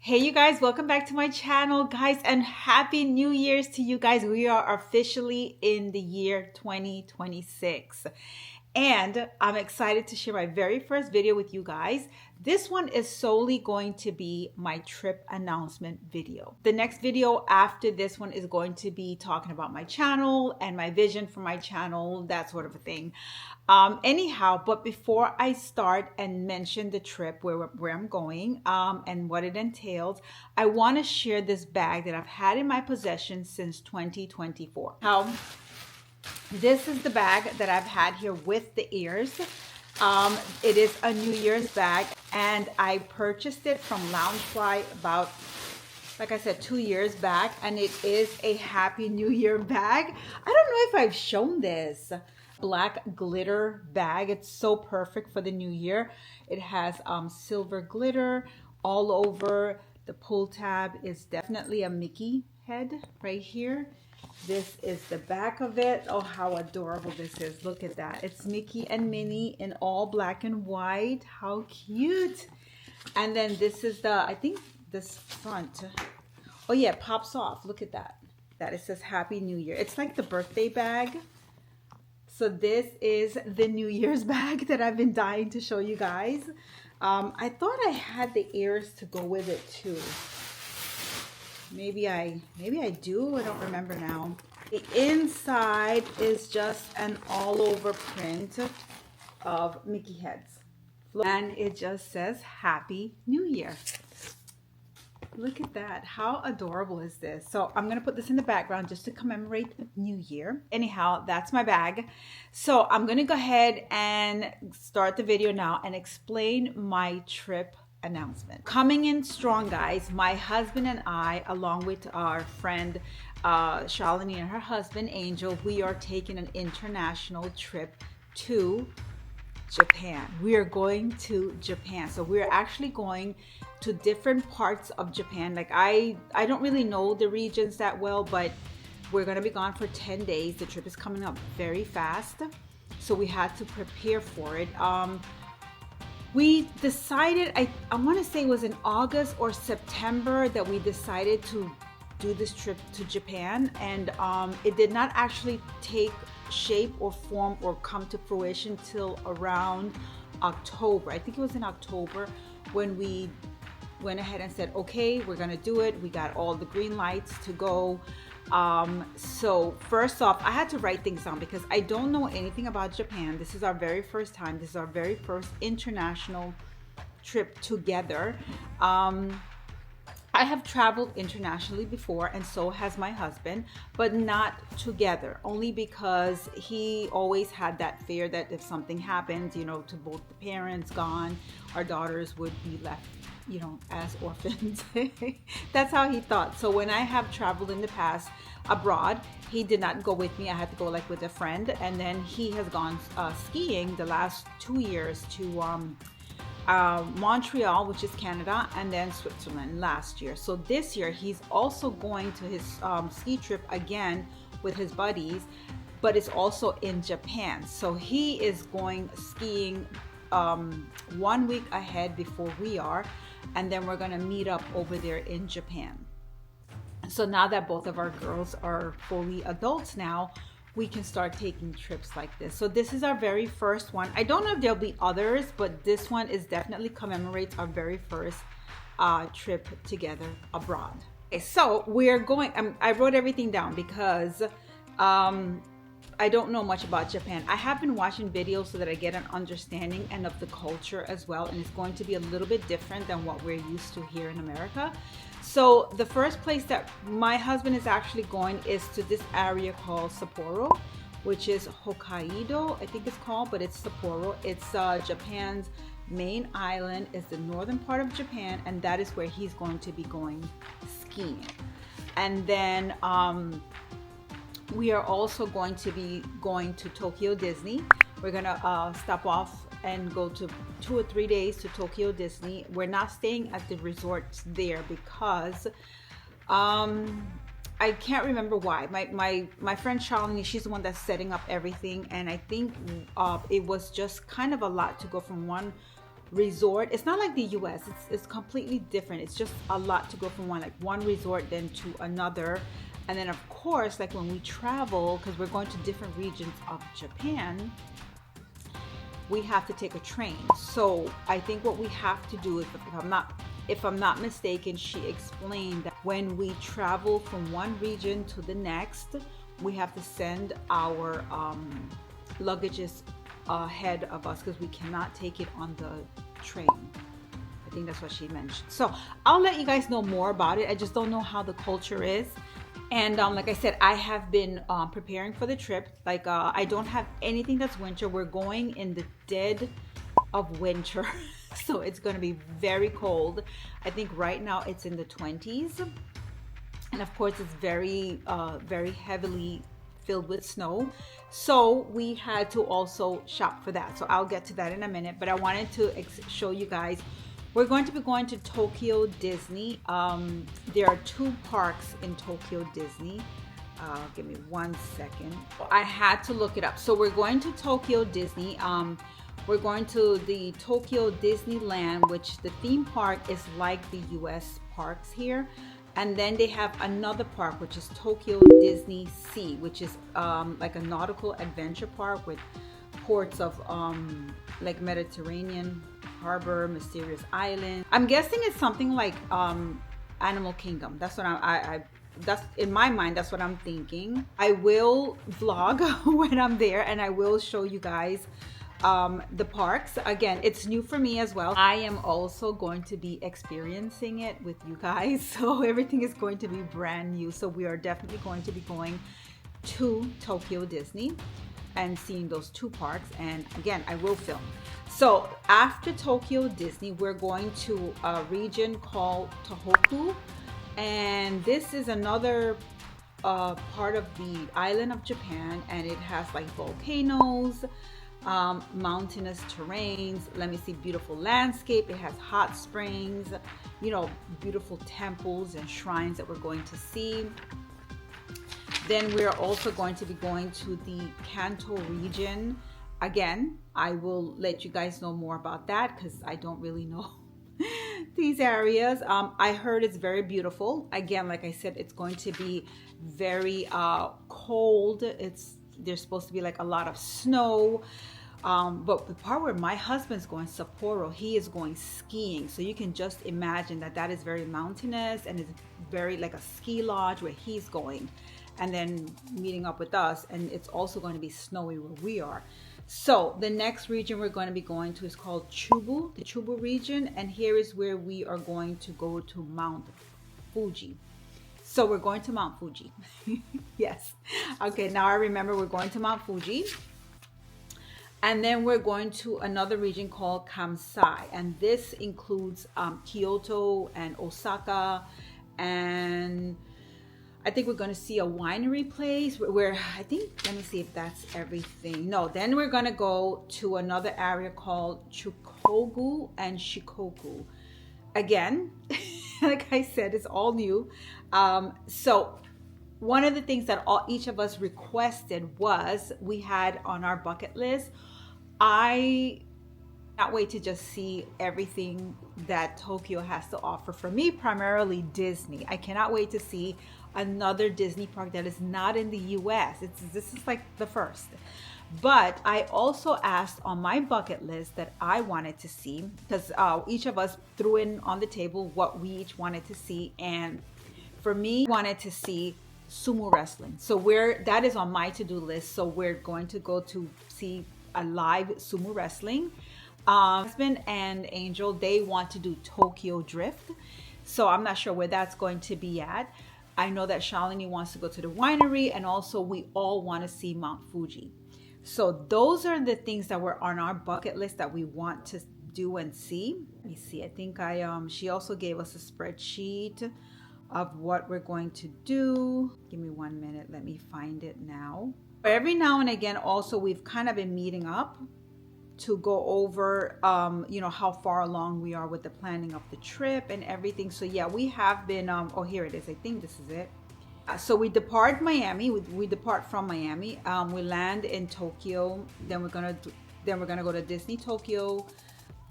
Hey you guys, welcome back to my channel guys, and happy New Year's to you guys. We are officially in the year 2026 and I'm excited to share my very first video with you guys. This one is solely going to be my trip announcement video. The next video after this one is going to be talking about my channel and my vision for my channel, that sort of a thing. Anyhow, but before I start and mention the trip where I'm going and what it entails, I want to share this bag that I've had in my possession since 2024. This is the bag that I've had here with the ears. It is a New Year's bag and I purchased it from Loungefly about, like I said, 2 years back, and it is a Happy New Year bag. I don't know if I've shown this. Black glitter bag. It's so perfect for the new year. It has silver glitter all over. The pull tab is definitely a Mickey head right here. This is the back of it. Oh, how adorable this is. Look at that. It's Mickey and Minnie in all black and white. How cute. And then this is the, I think this front. Oh yeah, it pops off. Look at that. It says Happy New Year. It's like the birthday bag. So this is the New Year's bag that I've been dying to show you guys. I thought I had the ears to go with it too. Maybe I do. I don't remember now. The inside is just an all over print of Mickey heads. And it just says Happy New Year. Look at that. How adorable is this? So I'm going to put this in the background just to commemorate the New Year. Anyhow, that's my bag. So I'm going to go ahead and start the video now and explain my trip announcement. Coming in strong, guys. My husband and I, along with our friend Shalini and her husband Angel, we are taking an international trip to Japan. We are going to Japan. So we're actually going to different parts of Japan. Like I don't really know the regions that well, but we're going to be gone for 10 days. The trip is coming up very fast, so we had to prepare for it. We decided, I want to say it was in August or September that we decided to do this trip to Japan, and it did not actually take shape or form or come to fruition till around October. I think it was in October when we went ahead and said, okay, we're gonna do it. We got all the green lights to go. So first off, I had to write things down because I don't know anything about Japan. This is our very first time. This is our very first international trip together. I have traveled internationally before, and so has my husband, but not together, only because he always had that fear that if something happens, you know, to both the parents gone, our daughters would be left, you know, as orphans. That's how he thought. So when I have traveled in the past abroad, he did not go with me. I had to go like with a friend, and then he has gone skiing the last 2 years to Montreal, which is Canada, and then Switzerland last year. So this year he's also going to his ski trip again with his buddies, but it's also in Japan. So he is going skiing 1 week ahead before we are, and then we're going to meet up over there in Japan. So now that both of our girls are fully adults now, we can start taking trips like this. So this is our very first one. I don't know if there'll be others, but this one is definitely commemorates our very first trip together abroad. Okay, so we're going, I wrote everything down because I don't know much about Japan. I have been watching videos so that I get an understanding and of the culture as well, and it's going to be a little bit different than what we're used to here in America. So the first place that my husband is actually going is to this area called Sapporo, which is Hokkaido, I think it's called, but it's Sapporo. It's Japan's main island. It's the northern part of Japan, and that is where he's going to be going skiing. And then we are also going to be going to Tokyo Disney. We're gonna stop off and go to 2 or 3 days to Tokyo Disney. We're not staying at the resorts there because I can't remember why. My friend Shalini, she's the one that's setting up everything, and I think it was just kind of a lot to go from one resort. It's not like the US. It's completely different. It's just a lot to go from one resort then to another. And then of course, like when we travel, because we're going to different regions of Japan, we have to take a train. So I think what we have to do is, if I'm not mistaken, she explained that when we travel from one region to the next, we have to send our luggages ahead of us because we cannot take it on the train. I think that's what she mentioned. So I'll let you guys know more about it. I just don't know how the culture is. And like I said, I have been preparing for the trip. Like I don't have anything that's winter. We're going in the dead of winter. So it's going to be very cold. I think right now it's in the 20s. And of course it's very, very heavily filled with snow. So we had to also shop for that. So I'll get to that in a minute. But I wanted to show you guys. We're going to be going to Tokyo Disney. There are 2 parks in Tokyo Disney. Give me 1 second. I had to look it up. So we're going to Tokyo Disney. We're going to the Tokyo Disneyland, which the theme park is like the US parks here. And then they have another park, which is Tokyo Disney Sea, which is like a nautical adventure park with ports of like Mediterranean harbor, mysterious island. I'm guessing it's something like Animal Kingdom. That's what that's in my mind. That's what I'm thinking. I will vlog when I'm there, and I will show you guys the parks. Again, it's new for me as well. I am also going to be experiencing it with you guys, so everything is going to be brand new. So we are definitely going to be going to Tokyo Disney and seeing those 2 parks, and again, I will film. So after Tokyo Disney, we're going to a region called Tohoku, and this is another part of the island of Japan, and it has like volcanoes, mountainous terrains, let me see, beautiful landscape. It has hot springs, you know, beautiful temples and shrines that we're going to see. Then we're also going to be going to the Kanto region. Again, I will let you guys know more about that because I don't really know these areas. I heard it's very beautiful. Again, like I said, it's going to be very cold. There's supposed to be like a lot of snow. But the part where my husband's going, Sapporo, he is going skiing. So you can just imagine that is very mountainous, and it's very like a ski lodge where he's going, and then meeting up with us. And it's also going to be snowy where we are. So the next region we're going to be going to is called Chubu, the Chubu region. And here is where we are going to go to Mount Fuji. So we're going to Mount Fuji. Yes. Okay, now I remember we're going to Mount Fuji. And then we're going to another region called Kansai. And this includes Kyoto and Osaka. And I think we're going to see a winery place where I think, let me see if that's everything. No, then we're going to go to another area called Chukogu and Shikoku. Again, like I said, it's all new. So one of the things that each of us requested was, we had on our bucket list, I cannot wait to just see everything that Tokyo has to offer. For me, primarily Disney. I cannot wait to see another Disney park that is not in the US. This is like the first. But I also asked on my bucket list that I wanted to see, because each of us threw in on the table what we each wanted to see. And for me, I wanted to see sumo wrestling. So that is on my to-do list. So we're going to go to see a live sumo wrestling. Husband and Angel, they want to do Tokyo Drift. So I'm not sure where that's going to be at. I know that Shalini wants to go to the winery, and also we all want to see Mount Fuji. So those are the things that were on our bucket list that we want to do and see. Let me see. I think she also gave us a spreadsheet of what we're going to do. Give me 1 minute. Let me find it now. Every now and again, also, we've kind of been meeting up to go over, you know, how far along we are with the planning of the trip and everything. So yeah, we have been, oh, here it is. I think this is it. So we depart Miami. We depart from Miami. We land in Tokyo. Then we're gonna go to Disney Tokyo.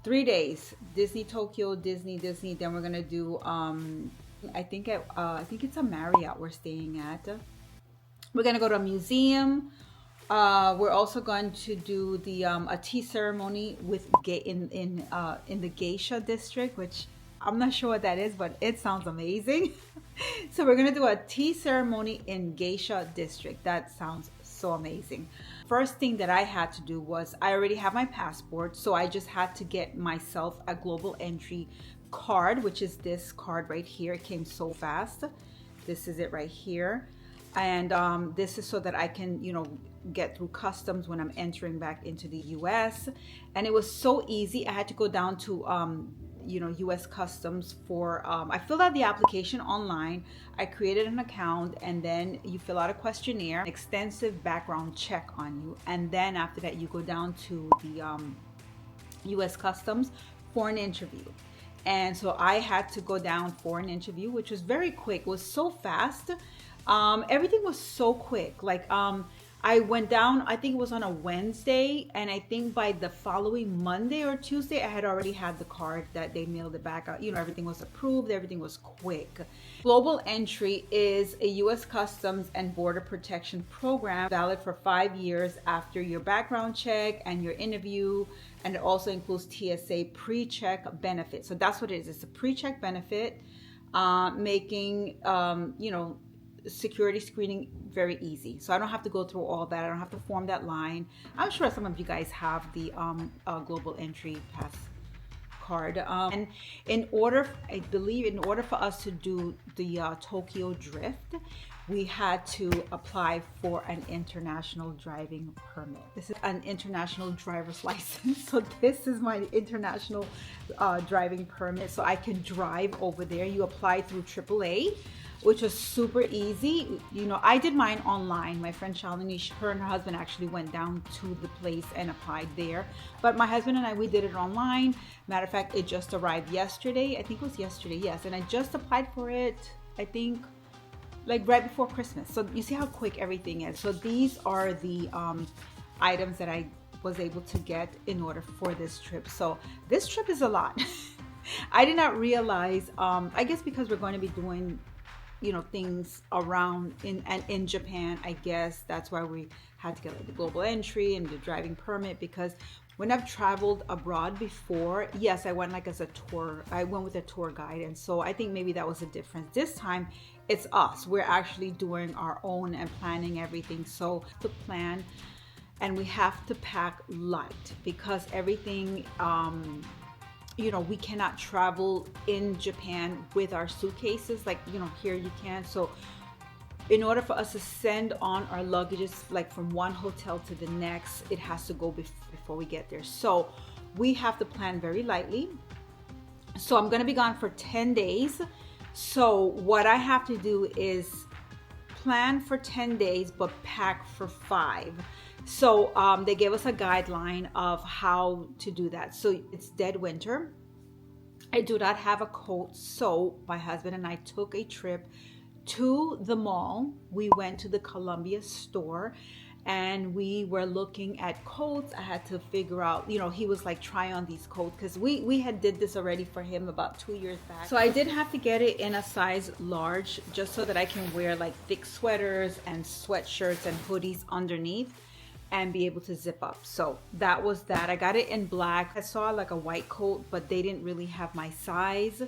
3 days. Disney Tokyo, Disney. Then we're gonna do I think it's a Marriott we're staying at. We're gonna go to a museum. We're also going to do the a tea ceremony with gay in the geisha district, which I'm not sure what that is, but it sounds amazing. So we're gonna do a tea ceremony in geisha district. That sounds so amazing. First thing that I had to do was I already have my passport, so I just had to get myself a global entry card, which is this card right here. It came so fast. This is it right here. And this is so that I can, get through customs when I'm entering back into the US. And it was so easy. I had to go down to US Customs for I filled out the application online. I created an account, and then you fill out a questionnaire, extensive background check on you, and then after that you go down to the US Customs for an interview. And so I had to go down for an interview, which was very quick. It was so fast. Everything was so quick. Like I went down, I think it was on a Wednesday, and I think by the following Monday or Tuesday, I had already had the card that they mailed it back out. Everything was approved, everything was quick. Global Entry is a U.S. Customs and Border Protection program valid for 5 years after your background check and your interview, and it also includes TSA pre-check benefit. So that's what it is. It's a pre-check benefit, making, security screening very easy. So I don't have to go through all that. I don't have to form that line. I'm sure some of you guys have the global entry pass card. And I believe in order for us to do the Tokyo Drift, we had to apply for an international driving permit. This is an international driver's license. So this is my international driving permit. So I can drive over there. You apply through AAA, which was super easy. I did mine online. My friend Shalini, her and her husband actually went down to the place and applied there. But my husband and I, we did it online. Matter of fact, it just arrived yesterday. I think it was yesterday, yes. And I just applied for it, I think, like right before Christmas. So you see how quick everything is. So these are the items that I was able to get in order for this trip. So this trip is a lot. I did not realize, I guess because we're going to be doing things around in Japan. I guess that's why we had to get like the global entry and the driving permit, because when I've traveled abroad before, yes, I went like as a tour. I went with a tour guide, and so I think maybe that was a difference. This time it's us. We're actually doing our own and planning everything. So the plan, and we have to pack light because everything we cannot travel in Japan with our suitcases like, here you can. So in order for us to send on our luggages, like from one hotel to the next, it has to go before we get there. So we have to plan very lightly. So I'm going to be gone for 10 days. So what I have to do is plan for 10 days, but pack for 5. So they gave us a guideline of how to do that. So it's dead winter. I do not have a coat. So my husband and I took a trip to the mall. We went to the Columbia store and we were looking at coats. I had to figure out, he was like, try on these coats, because we had did this already for him about 2 years back. So I did have to get it in a size large, just so that I can wear like thick sweaters and sweatshirts and hoodies underneath and be able to zip up. So that was that. I got it in black. I saw like a white coat, but they didn't really have my size.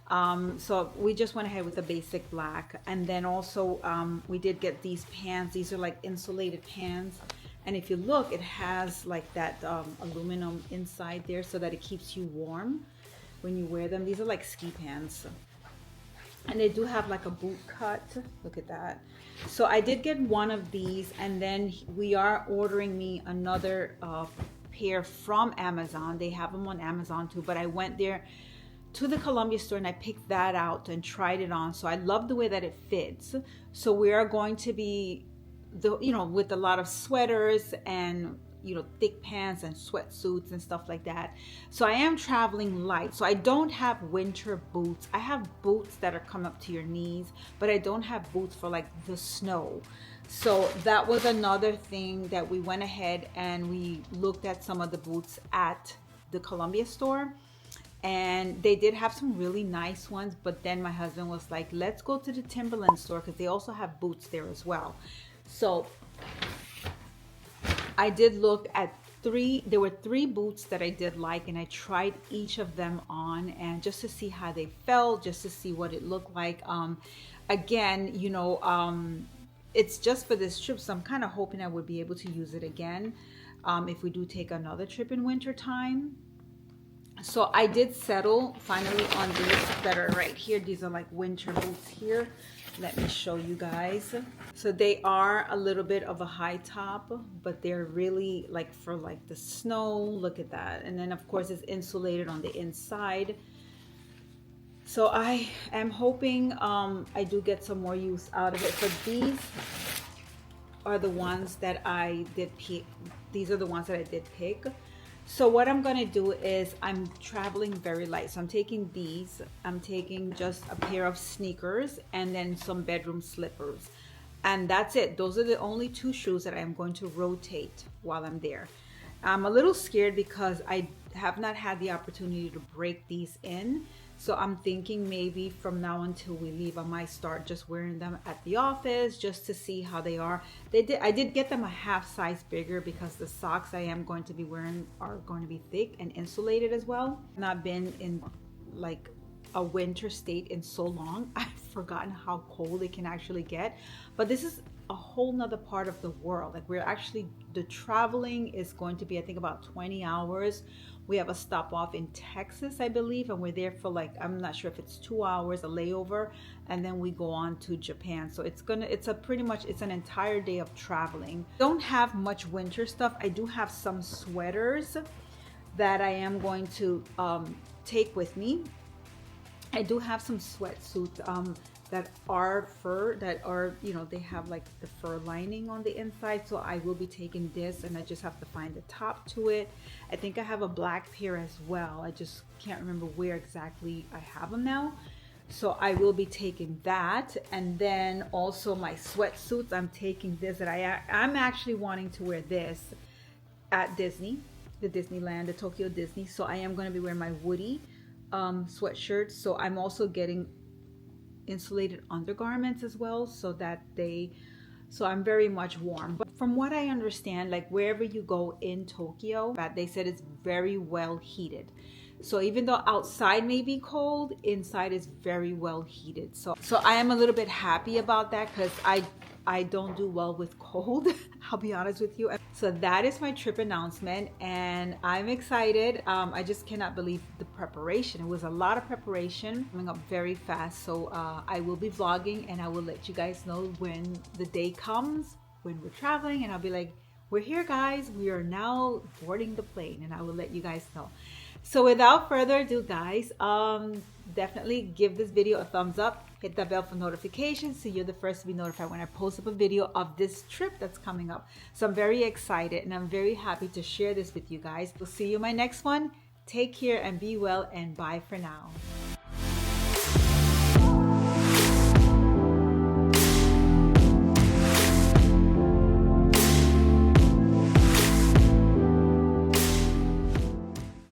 So we just went ahead with the basic black. And then also we did get these pants. These are like insulated pants. And if you look, it has like that aluminum inside there so that it keeps you warm when you wear them. These are like ski pants. And they do have like a boot cut. Look at that. So I did get one of these, and then we are ordering me another pair from Amazon. They have them on Amazon too, but I went there to the Columbia store and I picked that out and tried it on. So I love the way that it fits. So we are going to be with a lot of sweaters and thick pants and sweatsuits and stuff like that. So I am traveling light. So I don't have winter boots. I have boots that are come up to your knees, but I don't have boots for like the snow. So that was another thing that we went ahead and we looked at some of the boots at the Columbia store, and they did have some really nice ones, but then my husband was like, let's go to the Timberland store because they also have boots there as well. So I did look at there were three boots that I did like, and I tried each of them on, and just to see how they felt, just to see what it looked like. Again, it's just for this trip, so I'm kind of hoping I would be able to use it again if we do take another trip in winter time. So I did settle finally on these that are right here. These are like winter boots here. Let me show you guys. So they are a little bit of a high top, but they're really like for like the snow. Look at that. And then of course it's insulated on the inside. So I am hoping I do get some more use out of it. So these are the ones that I did pick. These are the ones that I did pick. So what I'm gonna do is I'm traveling very light. So I'm taking these, I'm taking just a pair of sneakers and then some bedroom slippers. And that's it. Those are the only two shoes that I am going to rotate while I'm there. I'm a little scared because I have not had the opportunity to break these in. So I'm thinking maybe from now until we leave, I might start just wearing them at the office just to see how they are. I did get them a half size bigger because the socks I am going to be wearing are going to be thick and insulated as well. I've not been in like a winter state in so long. I've forgotten how cold it can actually get. But this is a whole nother part of the world. Like the traveling is going to be, I think, about 20 hours. We have a stop off in Texas, I believe, and we're there for like, I'm not sure if it's 2 hours, a layover, and then we go on to Japan. So it's an entire day of traveling. Don't have much winter stuff. I do have some sweaters that I am going to take with me. I do have some sweatsuits that are fur, that are, they have like the fur lining on the inside. So I will be taking this, and I just have to find the top to it. I think I have a black pair as well. I just can't remember where exactly I have them now. So I will be taking that. And then also my sweatsuits, I'm taking this, that I'm actually wanting to wear this at Disney, the Disneyland, the Tokyo Disney. So I am going to be wearing my Woody sweatshirt. So I'm also getting insulated undergarments as well, so I'm very much warm. But from what I understand, like wherever you go in Tokyo, they said it's very well heated. So even though outside may be cold, inside is very well heated. So I am a little bit happy about that because I don't do well with cold. I'll be honest with you. So that is my trip announcement, and I'm excited. I just cannot believe the preparation. It was a lot of preparation, coming up very fast. So I will be vlogging, and I will let you guys know when the day comes, when we're traveling, and I'll be like, we're here guys, we are now boarding the plane, and I will let you guys know. So without further ado, guys, definitely give this video a thumbs up. Hit that bell for notifications so you're the first to be notified when I post up a video of this trip that's coming up. So I'm very excited, and I'm very happy to share this with you guys. We'll see you in my next one. Take care and be well, and bye for now.